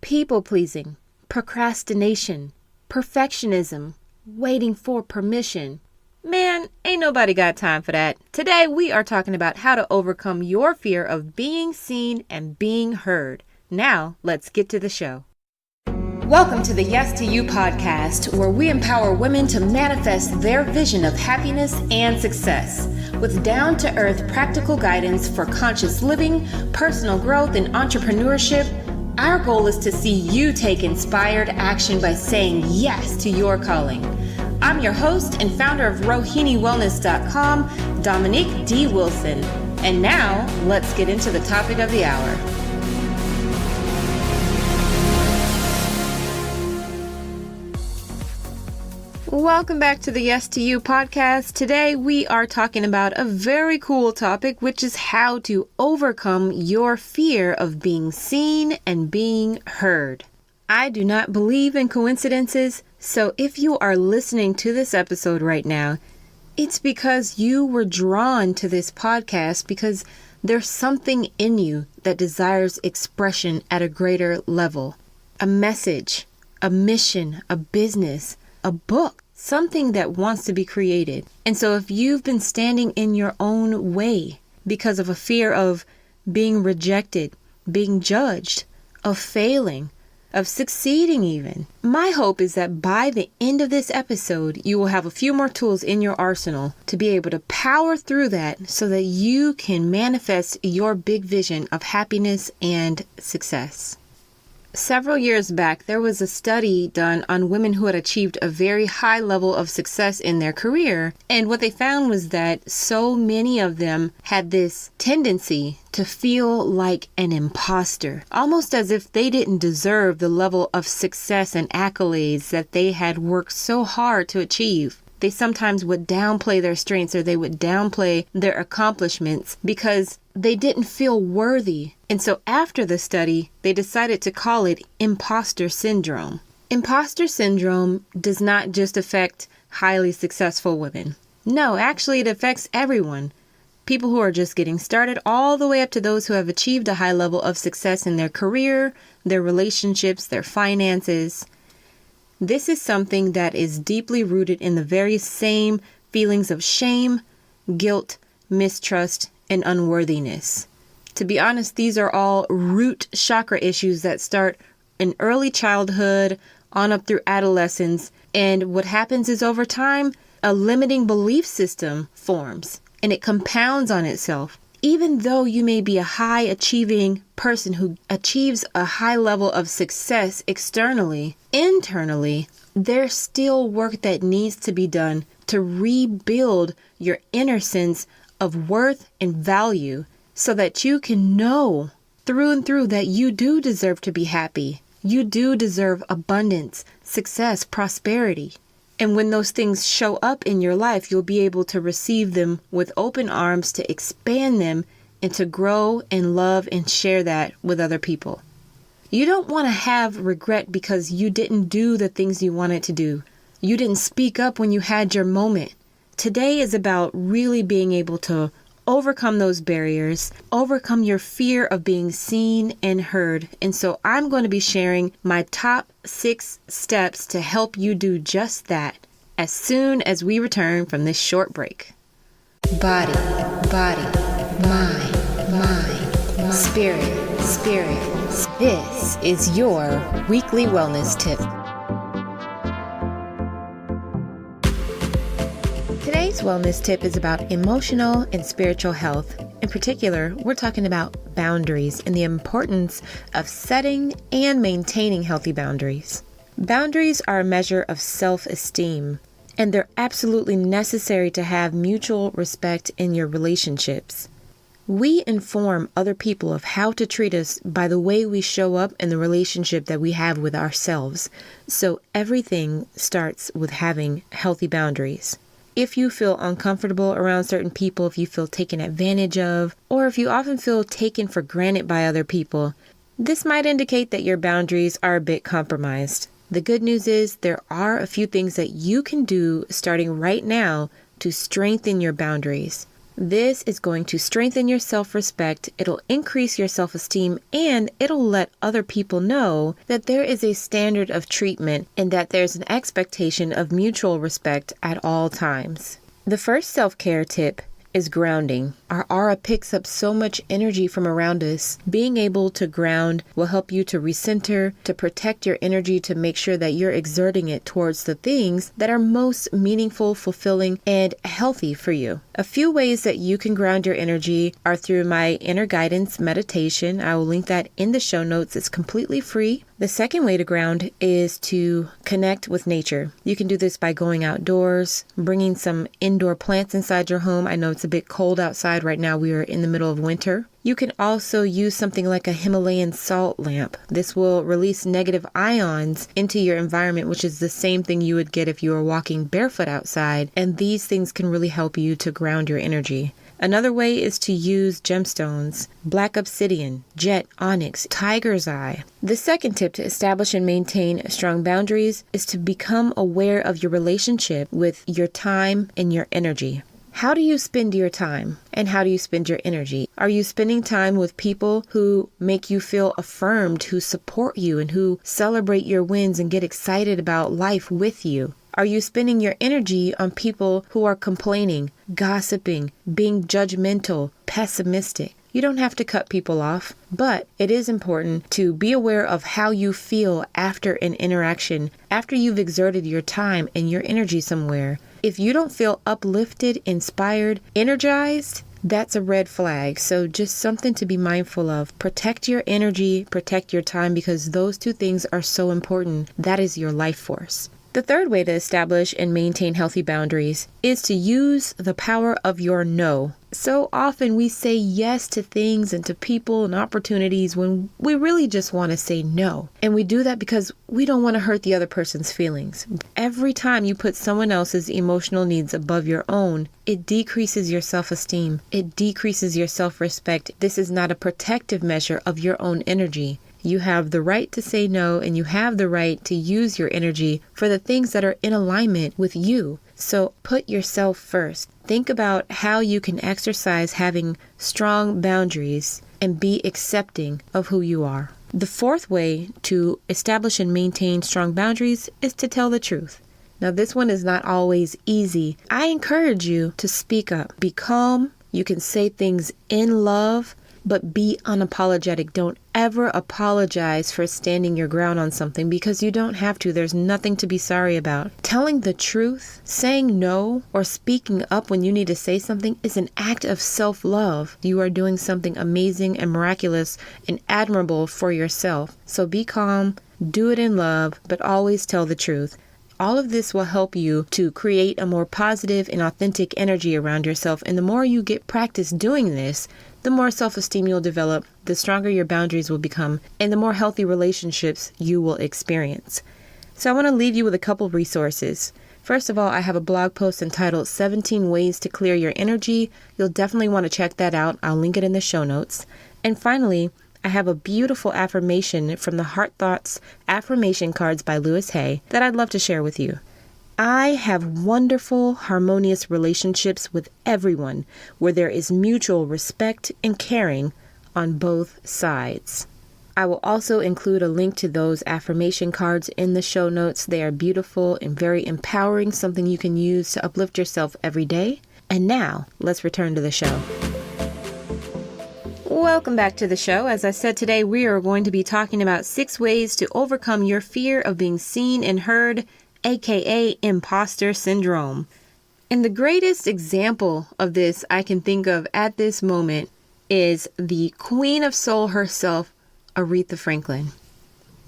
people-pleasing, procrastination, perfectionism, waiting for permission. Man, ain't nobody got time for that. Today, we are talking about how to overcome your fear of being seen and being heard. Now, let's get to the show. Welcome to the Yes to You podcast, where we empower women to manifest their vision of happiness and success with down-to-earth practical guidance for conscious living, personal growth, and entrepreneurship. Our goal is to see you take inspired action by saying yes to your calling. I'm your host and founder of RohiniWellness.com, Dominique D. Wilson. And now, let's get into the topic of the hour. Welcome back to the Yes to You podcast. Today we are talking about a very cool topic, which is how to overcome your fear of being seen and being heard. I do not believe in coincidences, so if you are listening to this episode right now, it's because you were drawn to this podcast because there's something in you that desires expression at a greater level. A message, a mission, a business, a book. Something that wants to be created. And so if you've been standing in your own way because of a fear of being rejected, being judged, of failing, of succeeding even, my hope is that by the end of this episode, you will have a few more tools in your arsenal to be able to power through that so that you can manifest your big vision of happiness and success. Several years back, there was a study done on women who had achieved a very high level of success in their career. And what they found was that so many of them had this tendency to feel like an imposter, almost as if they didn't deserve the level of success and accolades that they had worked so hard to achieve. They sometimes would downplay their strengths or they would downplay their accomplishments because they didn't feel worthy. And so after the study, they decided to call it Impostor Syndrome. Impostor Syndrome does not just affect highly successful women. No, actually it affects everyone. People who are just getting started all the way up to those who have achieved a high level of success in their career, their relationships, their finances. This is something that is deeply rooted in the very same feelings of shame, guilt, mistrust, and unworthiness. To be honest, these are all root chakra issues that start in early childhood on up through adolescence. And what happens is over time, a limiting belief system forms and it compounds on itself. Even though you may be a high achieving person who achieves a high level of success externally, internally, there's still work that needs to be done to rebuild your inner sense of worth and value so that you can know through and through that you do deserve to be happy. You do deserve abundance, success, prosperity. And when those things show up in your life, you'll be able to receive them with open arms, to expand them, and to grow and love and share that with other people. You don't want to have regret because you didn't do the things you wanted to do. You didn't speak up when you had your moment. Today is about really being able to overcome those barriers, overcome your fear of being seen and heard. And so I'm going to be sharing my top 6 steps to help you do just that as soon as we return from this short break. Body, mind, spirit. This is your weekly wellness tip. Today's wellness tip is about emotional and spiritual health. In particular, we're talking about boundaries and the importance of setting and maintaining healthy boundaries. Boundaries are a measure of self-esteem, and they're absolutely necessary to have mutual respect in your relationships. We inform other people of how to treat us by the way we show up in the relationship that we have with ourselves. So everything starts with having healthy boundaries. If you feel uncomfortable around certain people, if you feel taken advantage of, or if you often feel taken for granted by other people, this might indicate that your boundaries are a bit compromised. The good news is there are a few things that you can do starting right now to strengthen your boundaries. This is going to strengthen your self-respect, it'll increase your self-esteem, and it'll let other people know that there is a standard of treatment and that there's an expectation of mutual respect at all times. The first self-care tip is grounding. Our aura picks up so much energy from around us. Being able to ground will help you to recenter, to protect your energy, to make sure that you're exerting it towards the things that are most meaningful, fulfilling, and healthy for you. A few ways that you can ground your energy are through my inner guidance meditation. I will link that in the show notes. It's completely free. The second way to ground is to connect with nature. You can do this by going outdoors, bringing some indoor plants inside your home. I know it's a bit cold outside right now. We are in the middle of winter. You can also use something like a Himalayan salt lamp. This will release negative ions into your environment, which is the same thing you would get if you were walking barefoot outside. And these things can really help you to ground your energy. Another way is to use gemstones, black obsidian, jet, onyx, tiger's eye. The second tip to establish and maintain strong boundaries is to become aware of your relationship with your time and your energy. How do you spend your time and how do you spend your energy? Are you spending time with people who make you feel affirmed, who support you and who celebrate your wins and get excited about life with you? Are you spending your energy on people who are complaining, gossiping, being judgmental, pessimistic? You don't have to cut people off, but it is important to be aware of how you feel after an interaction, after you've exerted your time and your energy somewhere. If you don't feel uplifted, inspired, energized, that's a red flag. So just something to be mindful of. Protect your energy, protect your time, because those two things are so important. That is your life force. The third way to establish and maintain healthy boundaries is to use the power of your no. So often we say yes to things and to people and opportunities when we really just want to say no. And we do that because we don't want to hurt the other person's feelings. Every time you put someone else's emotional needs above your own, it decreases your self-esteem. It decreases your self-respect. This is not a protective measure of your own energy. You have the right to say no, and you have the right to use your energy for the things that are in alignment with you. So put yourself first. Think about how you can exercise having strong boundaries and be accepting of who you are. The fourth way to establish and maintain strong boundaries is to tell the truth. Now, this one is not always easy. I encourage you to speak up. Be calm. You can say things in love, but be unapologetic. Don't ever apologize for standing your ground on something because you don't have to. There's nothing to be sorry about. Telling the truth, saying no, or speaking up when you need to say something is an act of self-love. You are doing something amazing and miraculous and admirable for yourself. So be calm, do it in love, but always tell the truth. All of this will help you to create a more positive and authentic energy around yourself. And the more you get practice doing this, the more self-esteem you'll develop, the stronger your boundaries will become, and the more healthy relationships you will experience. So I want to leave you with a couple resources. First of all, I have a blog post entitled 17 Ways to Clear Your Energy. You'll definitely want to check that out. I'll link it in the show notes. And finally, I have a beautiful affirmation from the Heart Thoughts Affirmation Cards by Louise Hay that I'd love to share with you. I have wonderful, harmonious relationships with everyone where there is mutual respect and caring on both sides. I will also include a link to those affirmation cards in the show notes. They are beautiful and very empowering, something you can use to uplift yourself every day. And now, let's return to the show. Welcome back to the show. As I said, today we are going to be talking about 6 ways to overcome your fear of being seen and heard, a.k.a. Impostor Syndrome. And the greatest example of this I can think of at this moment is the Queen of Soul herself, Aretha Franklin.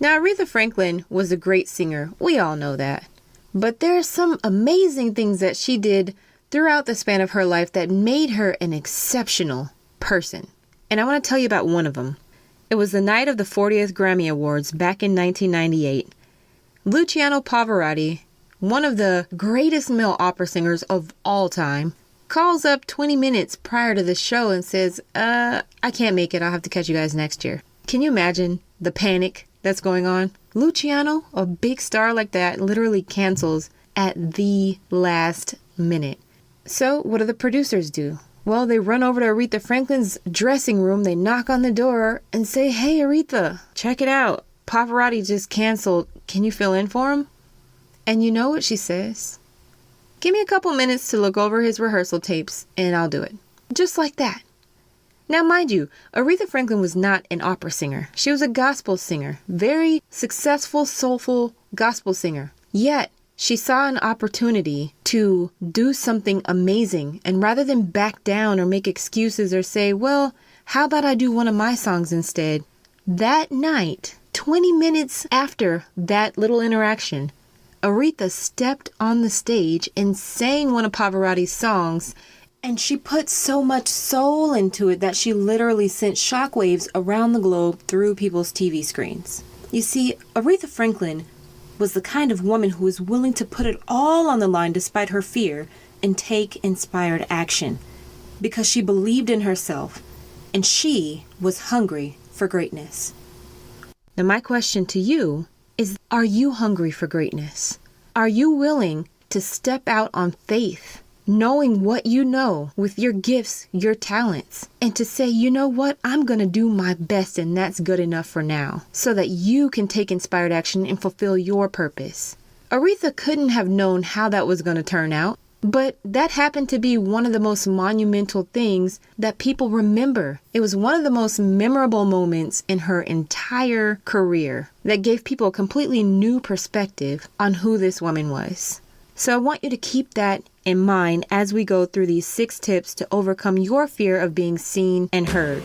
Now, Aretha Franklin was a great singer. We all know that. But there are some amazing things that she did throughout the span of her life that made her an exceptional person. And I want to tell you about one of them. It was the night of the 40th Grammy Awards back in 1998. Luciano Pavarotti, one of the greatest male opera singers of all time, calls up 20 minutes prior to the show and says, I can't make it. I'll have to catch you guys next year. Can you imagine the panic that's going on? Luciano, a big star like that, literally cancels at the last minute. So what do the producers do? Well, they run over to Aretha Franklin's dressing room, they knock on the door and say, "Hey, Aretha, check it out. Pavarotti just canceled. Can you fill in for him?" And you know what she says? "Give me a couple minutes to look over his rehearsal tapes and I'll do it." Just like that. Now, mind you, Aretha Franklin was not an opera singer. She was a gospel singer, very successful, soulful gospel singer. Yet, she saw an opportunity to do something amazing. And rather than back down or make excuses or say, "Well, how about I do one of my songs instead?" That night, 20 minutes after that little interaction, Aretha stepped on the stage and sang one of Pavarotti's songs. And she put so much soul into it that she literally sent shockwaves around the globe through people's TV screens. You see, Aretha Franklin was the kind of woman who was willing to put it all on the line despite her fear and take inspired action because she believed in herself and she was hungry for greatness. Now, my question to you is, are you hungry for greatness? Are you willing to step out on faith, knowing what you know with your gifts, your talents, and to say, "You know what, I'm going to do my best and that's good enough for now," so that you can take inspired action and fulfill your purpose? Aretha couldn't have known how that was going to turn out, but that happened to be one of the most monumental things that people remember. It was one of the most memorable moments in her entire career that gave people a completely new perspective on who this woman was. So I want you to keep that in mind as we go through these 6 tips to overcome your fear of being seen and heard.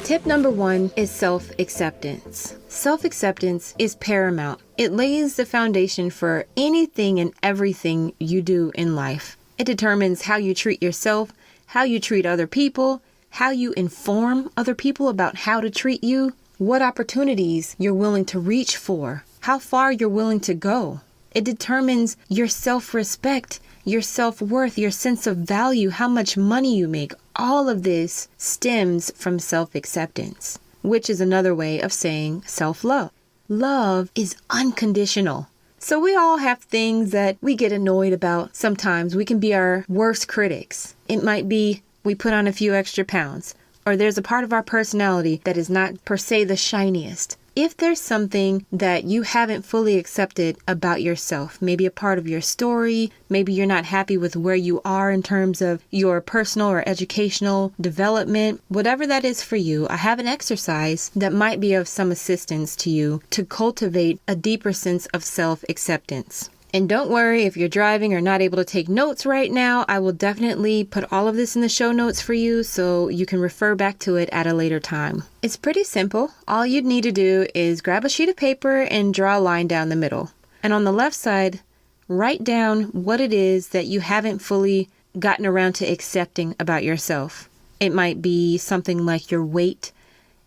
Tip number 1 is self-acceptance. Self-acceptance is paramount. It lays the foundation for anything and everything you do in life. It determines how you treat yourself, how you treat other people, how you inform other people about how to treat you, what opportunities you're willing to reach for, how far you're willing to go. It determines your self-respect, your self-worth, your sense of value, how much money you make. All of this stems from self-acceptance, which is another way of saying self-love. Love is unconditional. So we all have things that we get annoyed about sometimes. We can be our worst critics. It might be we put on a few extra pounds, or there's a part of our personality that is not per se the shiniest. If there's something that you haven't fully accepted about yourself, maybe a part of your story, maybe you're not happy with where you are in terms of your personal or educational development, whatever that is for you, I have an exercise that might be of some assistance to you to cultivate a deeper sense of self-acceptance. And don't worry if you're driving or not able to take notes right now. I will definitely put all of this in the show notes for you so you can refer back to it at a later time. It's pretty simple. All you'd need to do is grab a sheet of paper and draw a line down the middle. And on the left side, write down what it is that you haven't fully gotten around to accepting about yourself. It might be something like your weight.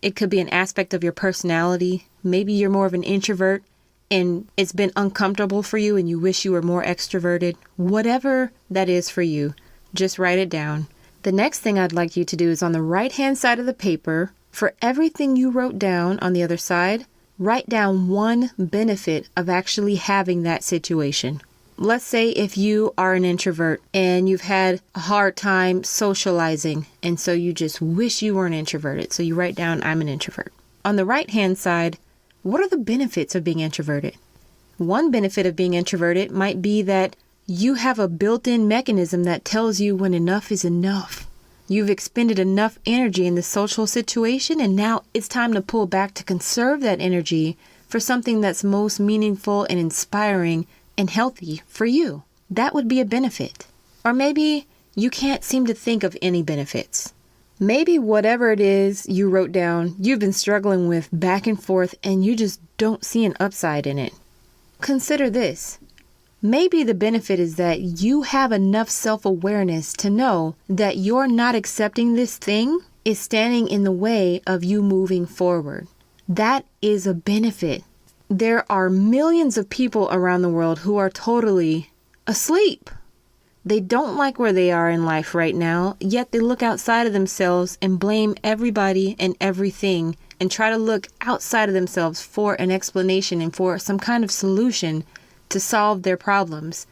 It could be an aspect of your personality. Maybe you're more of an introvert and it's been uncomfortable for you and you wish you were more extroverted. Whatever that is for you, just write it down. The next thing I'd like you to do is on the right-hand side of the paper, for everything you wrote down on the other side, write down one benefit of actually having that situation. Let's say if you are an introvert and you've had a hard time socializing, and so you just wish you weren't introverted. So you write down, "I'm an introvert." On the right-hand side, what are the benefits of being introverted? One benefit of being introverted might be that you have a built-in mechanism that tells you when enough is enough. You've expended enough energy in the social situation, and now it's time to pull back to conserve that energy for something that's most meaningful and inspiring and healthy for you. That would be a benefit. Or maybe you can't seem to think of any benefits. Maybe whatever it is you wrote down, you've been struggling with back and forth and you just don't see an upside in it. Consider this. Maybe the benefit is that you have enough self-awareness to know that you're not accepting this thing is standing in the way of you moving forward. That is a benefit. There are millions of people around the world who are totally asleep. They don't like where they are in life right now, yet they look outside of themselves and blame everybody and everything and try to look outside of themselves for an explanation and for some kind of solution to solve their problems.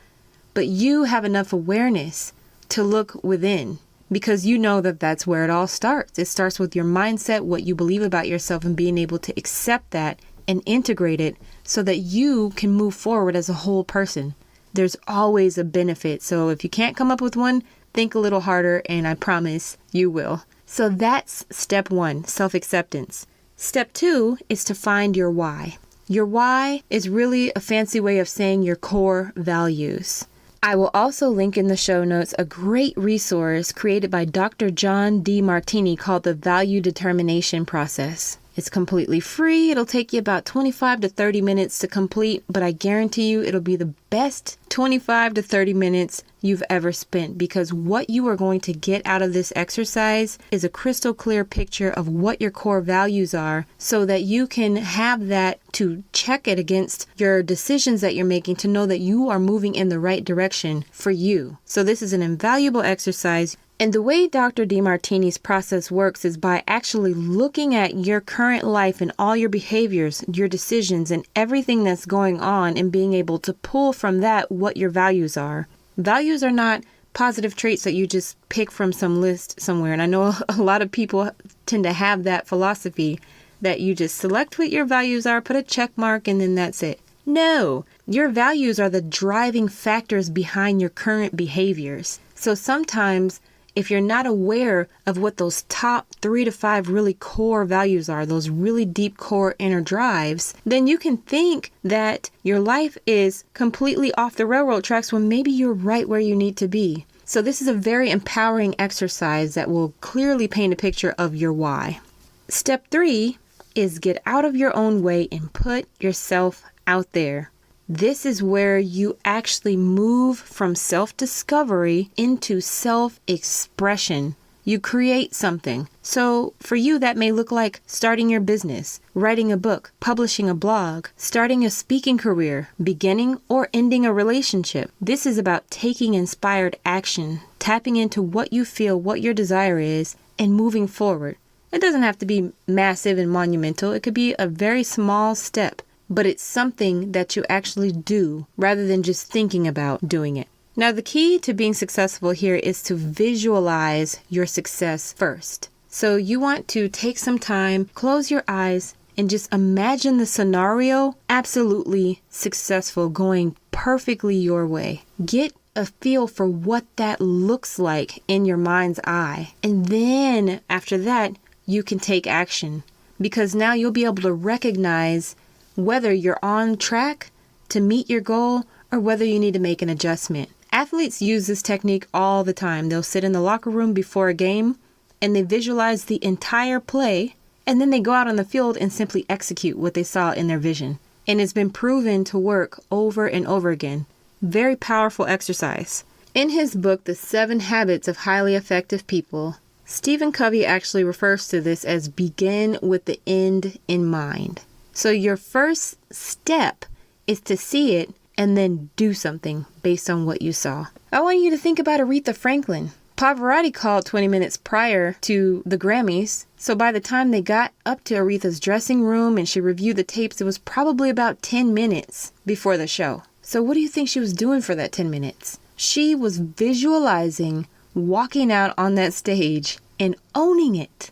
But you have enough awareness to look within. because you know that that's where it all starts. It starts with your mindset, what you believe about yourself, and being able to accept that and integrate it so that you can move forward as a whole person. There's always a benefit. So if you can't come up with one, think a little harder, and I promise you will. So that's step 1, self-acceptance. Step 2 is to find your why. Your why is really a fancy way of saying your core values. I will also link in the show notes a great resource created by Dr. John D. Martini called the Value Determination Process. It's completely free. It'll take you about 25 to 30 minutes to complete, but I guarantee you it'll be the best 25 to 30 minutes you've ever spent, because what you are going to get out of this exercise is a crystal clear picture of what your core values are so that you can have that to check it against your decisions that you're making to know that you are moving in the right direction for you. So this is an invaluable exercise. And the way Dr. DeMartini's process works is by actually looking at your current life and all your behaviors, your decisions, and everything that's going on, and being able to pull from that what your values are. Values are not positive traits that you just pick from some list somewhere. And I know a lot of people tend to have that philosophy that you just select what your values are, put a check mark, and then that's it. No, your values are the driving factors behind your current behaviors. So sometimes if you're not aware of what those top 3 to 5 really core values are, those really deep core inner drives, then you can think that your life is completely off the railroad tracks when maybe you're right where you need to be. So this is a very empowering exercise that will clearly paint a picture of your why. Step 3 is get out of your own way and put yourself out there. This is where you actually move from self-discovery into self-expression. You create something. So for you, that may look like starting your business, writing a book, publishing a blog, starting a speaking career, beginning or ending a relationship. This is about taking inspired action, tapping into what you feel, what your desire is, and moving forward. It doesn't have to be massive and monumental. It could be a very small step. But it's something that you actually do rather than just thinking about doing it. Now, the key to being successful here is to visualize your success first. So you want to take some time, close your eyes, and just imagine the scenario absolutely successful, going perfectly your way. Get a feel for what that looks like in your mind's eye. And then after that, you can take action, because now you'll be able to recognize whether you're on track to meet your goal or whether you need to make an adjustment. Athletes use this technique all the time. They'll sit in the locker room before a game and they visualize the entire play, and then they go out on the field and simply execute what they saw in their vision. And it's been proven to work over and over again. Very powerful exercise. In his book, The 7 Habits of Highly Effective People, Stephen Covey actually refers to this as begin with the end in mind. So your first step is to see it and then do something based on what you saw. I want you to think about Aretha Franklin. Pavarotti called 20 minutes prior to the Grammys. So by the time they got up to Aretha's dressing room and she reviewed the tapes, it was probably about 10 minutes before the show. So what do you think she was doing for that 10 minutes? She was visualizing walking out on that stage and owning it.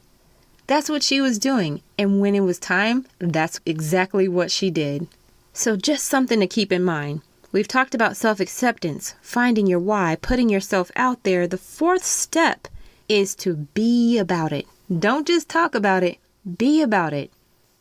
That's what she was doing. And when it was time, that's exactly what she did. So just something to keep in mind. We've talked about self-acceptance, finding your why, putting yourself out there. The 4th step is to be about it. Don't just talk about it, be about it.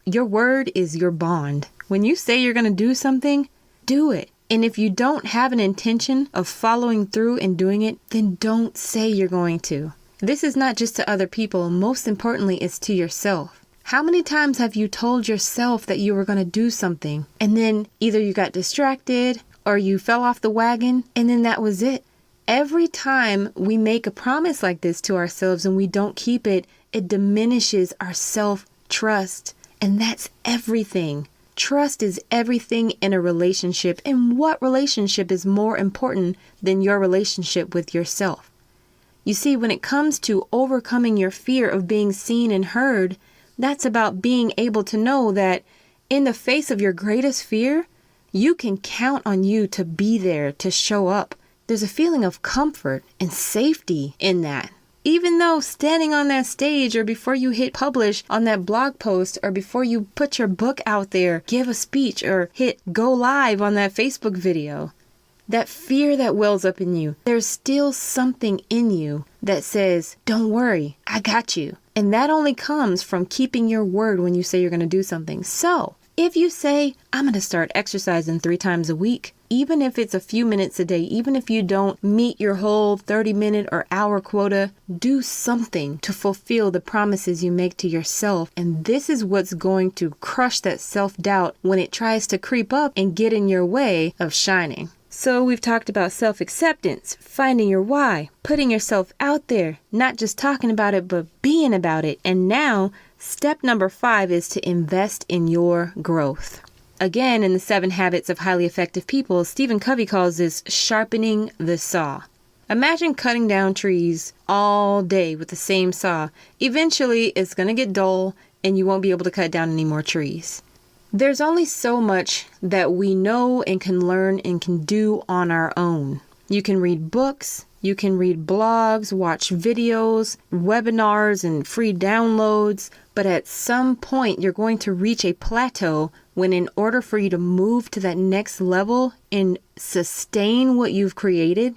Your word is your bond. When you say you're going to do something, do it. And if you don't have an intention of following through and doing it, then don't say you're going to. This is not just to other people. Most importantly, it's to yourself. How many times have you told yourself that you were going to do something, and then either you got distracted or you fell off the wagon, and then that was it? Every time we make a promise like this to ourselves and we don't keep it, it diminishes our self-trust. And that's everything. Trust is everything in a relationship. And what relationship is more important than your relationship with yourself? You see, when it comes to overcoming your fear of being seen and heard, that's about being able to know that in the face of your greatest fear, you can count on you to be there, to show up. There's a feeling of comfort and safety in that. Even though standing on that stage or before you hit publish on that blog post or before you put your book out there, give a speech or hit go live on that Facebook video, that fear that wells up in you, there's still something in you that says, don't worry, I got you. And that only comes from keeping your word when you say you're going to do something. So if you say, I'm going to start exercising 3 times a week, even if it's a few minutes a day, even if you don't meet your whole 30-minute or hour quota, do something to fulfill the promises you make to yourself. And this is what's going to crush that self-doubt when it tries to creep up and get in your way of shining. So we've talked about self-acceptance, finding your why, putting yourself out there, not just talking about it, but being about it. And now, step number 5 is to invest in your growth. Again, in the 7 Habits of Highly Effective People, Stephen Covey calls this sharpening the saw. Imagine cutting down trees all day with the same saw. Eventually, it's going to get dull and you won't be able to cut down any more trees. There's only so much that we know and can learn and can do on our own. You can read books, you can read blogs, watch videos, webinars, and free downloads, but at some point you're going to reach a plateau when in order for you to move to that next level and sustain what you've created,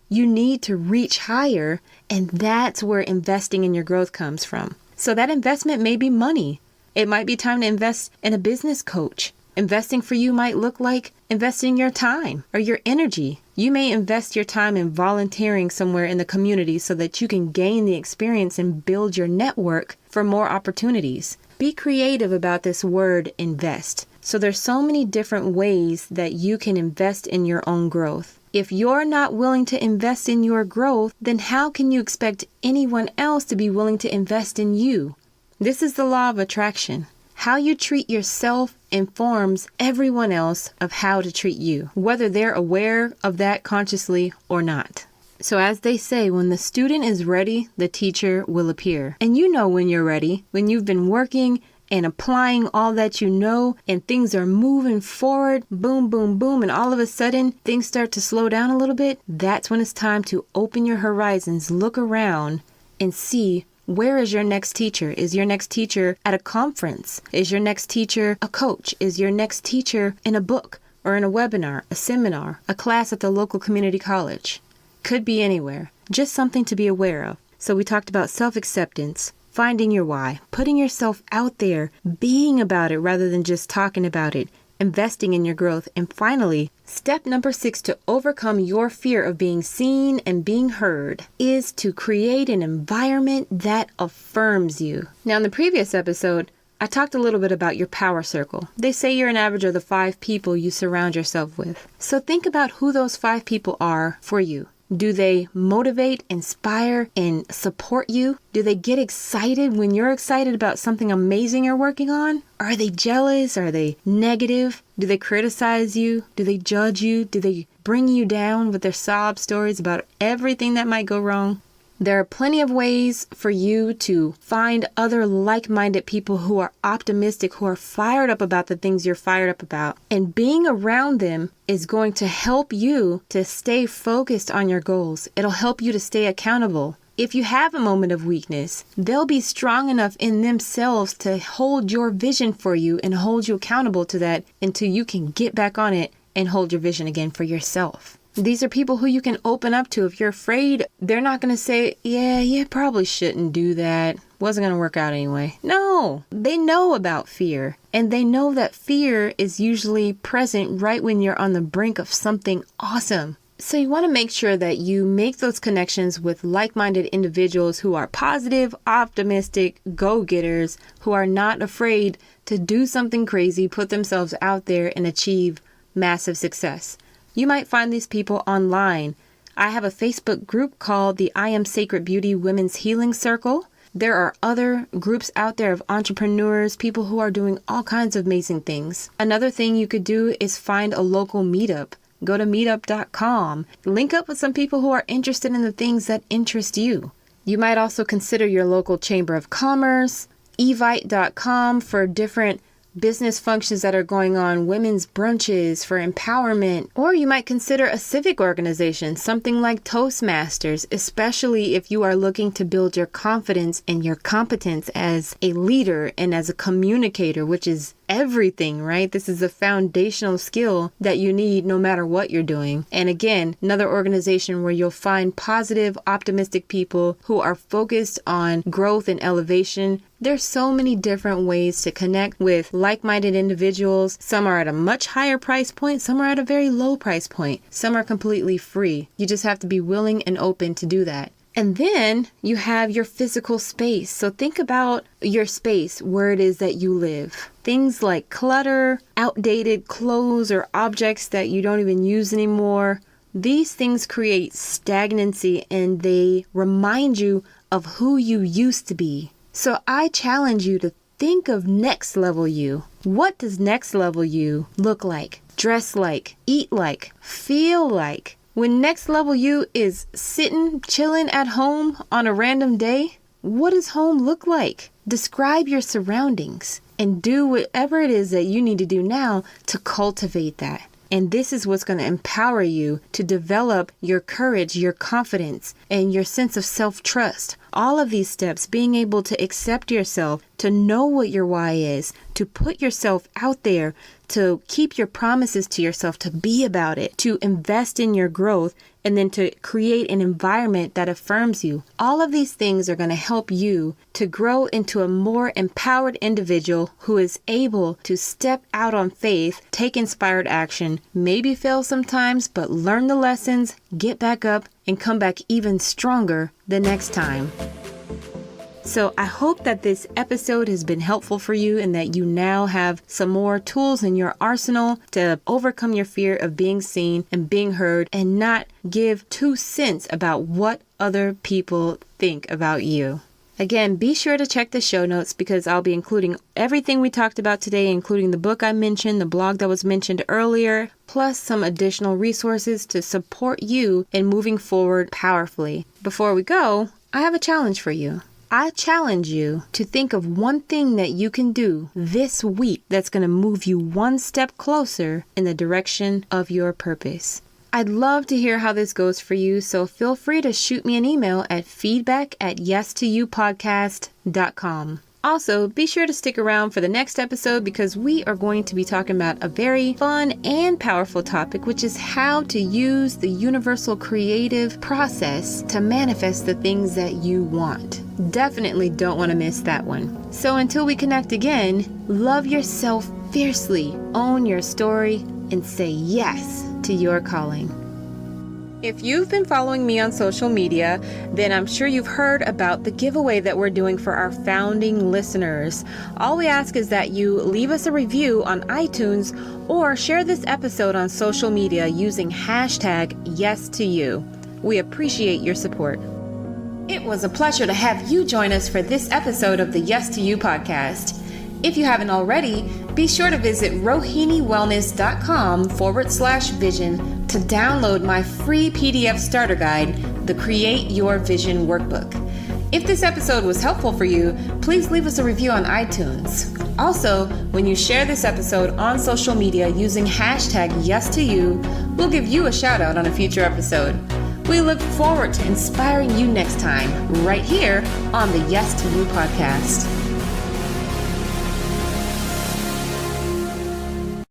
you need to reach higher, and that's where investing in your growth comes from. So that investment may be money. It might be time to invest in a business coach. Investing for you might look like investing your time or your energy. You may invest your time in volunteering somewhere in the community so that you can gain the experience and build your network for more opportunities. Be creative about this word invest. So there's so many different ways that you can invest in your own growth. If you're not willing to invest in your growth, then how can you expect anyone else to be willing to invest in you? This is the law of attraction. How you treat yourself informs everyone else of how to treat you, whether they're aware of that consciously or not. So as they say, when the student is ready, the teacher will appear. And you know when you're ready, when you've been working and applying all that you know and things are moving forward, boom, boom, boom, and all of a sudden things start to slow down a little bit. That's when it's time to open your horizons, look around and see, where is your next teacher? Is your next teacher at a conference? Is your next teacher a coach? Is your next teacher in a book or in a webinar, a seminar, a class at the local community college? Could be anywhere. Just something to be aware of. So we talked about self-acceptance, finding your why, putting yourself out there, being about it rather than just talking about it, investing in your growth, and finally, step number 6 to overcome your fear of being seen and being heard is to create an environment that affirms you. Now, in the previous episode, I talked a little bit about your power circle. They say you're an average of the 5 people you surround yourself with. So think about who those 5 people are for you. Do they motivate, inspire, and support you? Do they get excited when you're excited about something amazing you're working on? Are they jealous? Are they negative? Do they criticize you? Do they judge you? Do they bring you down with their sob stories about everything that might go wrong? There are plenty of ways for you to find other like-minded people who are optimistic, who are fired up about the things you're fired up about. And being around them is going to help you to stay focused on your goals. It'll help you to stay accountable. If you have a moment of weakness, they'll be strong enough in themselves to hold your vision for you and hold you accountable to that until you can get back on it and hold your vision again for yourself. These are people who you can open up to. If you're afraid, they're not going to say, yeah, you probably shouldn't do that. Wasn't going to work out anyway. No, they know about fear. And they know that fear is usually present right when you're on the brink of something awesome. So you want to make sure that you make those connections with like-minded individuals who are positive, optimistic, go-getters, who are not afraid to do something crazy, put themselves out there and achieve massive success. You might find these people online. I have a Facebook group called the I Am Sacred Beauty Women's Healing Circle. There are other groups out there of entrepreneurs, people who are doing all kinds of amazing things. Another thing you could do is find a local meetup. Go to meetup.com. Link up with some people who are interested in the things that interest you. You might also consider your local chamber of commerce, evite.com for different business functions that are going on, women's brunches for empowerment, or you might consider a civic organization, something like Toastmasters, especially if you are looking to build your confidence and your competence as a leader and as a communicator, which is everything, right? This is a foundational skill that you need no matter what you're doing. And again, another organization where you'll find positive, optimistic people who are focused on growth and elevation. There's so many different ways to connect with like-minded individuals. Some are at a much higher price point. Some are at a very low price point. Some are completely free. You just have to be willing and open to do that. And then you have your physical space. So think about your space, where it is that you live. Things like clutter, outdated clothes or objects that you don't even use anymore. These things create stagnancy and they remind you of who you used to be. So I challenge you to think of next level you. What does next level you look like, dress like, eat like, feel like? When next level you is sitting, chilling at home on a random day, what does home look like? Describe your surroundings and do whatever it is that you need to do now to cultivate that. And this is what's going to empower you to develop your courage, your confidence, and your sense of self-trust. All of these steps, being able to accept yourself, to know what your why is, to put yourself out there, to keep your promises to yourself, to be about it, to invest in your growth, and then to create an environment that affirms you. All of these things are going to help you to grow into a more empowered individual who is able to step out on faith, take inspired action, maybe fail sometimes, but learn the lessons, get back up, and come back even stronger the next time. So I hope that this episode has been helpful for you and that you now have some more tools in your arsenal to overcome your fear of being seen and being heard and not give 2 cents about what other people think about you. Again, be sure to check the show notes because I'll be including everything we talked about today, including the book I mentioned, the blog that was mentioned earlier, plus some additional resources to support you in moving forward powerfully. Before we go, I have a challenge for you. I challenge you to think of one thing that you can do this week that's going to move you one step closer in the direction of your purpose. I'd love to hear how this goes for you, so feel free to shoot me an email at feedback@yes2upodcast.com. Also, be sure to stick around for the next episode because we are going to be talking about a very fun and powerful topic, which is how to use the universal creative process to manifest the things that you want. Definitely don't want to miss that one. So until we connect again, love yourself fiercely, own your story, and say yes to your calling. If you've been following me on social media, then I'm sure you've heard about the giveaway that we're doing for our founding listeners. All we ask is that you leave us a review on iTunes or share this episode on social media using hashtag #YesToYou. We appreciate your support. It was a pleasure to have you join us for this episode of the Yes to You podcast. If you haven't already, be sure to visit rohiniwellness.com/vision to download my free PDF starter guide, the Create Your Vision Workbook. If this episode was helpful for you, please leave us a review on iTunes. Also, when you share this episode on social media using hashtag #YesToYou, we'll give you a shout out on a future episode. We look forward to inspiring you next time, right here on the Yes to You podcast.